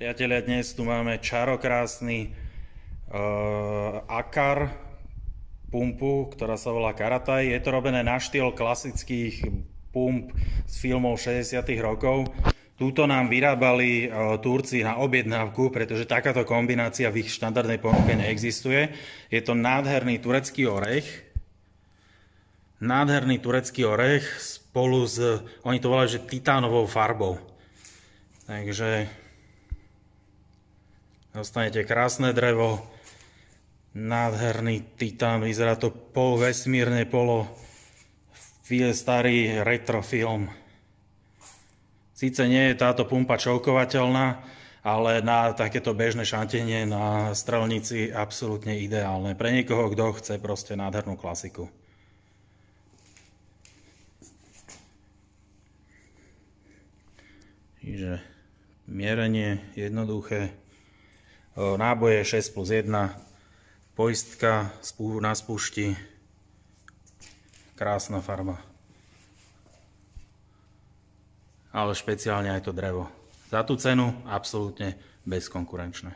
Priatelia, dnes tu máme čarokrásny Akar pumpu, ktorá sa volá Karataj. Je to robené na štýl klasických pump z filmov 60. rokov. Túto nám vyrábali Turci na objednávku, pretože takáto kombinácia v ich štandardnej ponuke neexistuje. Je to nádherný turecký orech. Nádherný turecký orech spolu s, oni to volajú, že titánovou farbou. Takže dostanete krásne drevo, nádherný titán, vyzerá to vesmírne, starý retrofilm. Sice nie je táto pumpa čoukovateľná, ale na takéto bežné šantenie na strelnici absolútne ideálne. Pre niekoho, kto chce proste nádhernú klasiku. Čiže mierenie jednoduché, náboje 6+1, poistka na spúšti, krásna farba. Ale špeciálne aj to drevo. Za tú cenu absolútne bezkonkurenčné.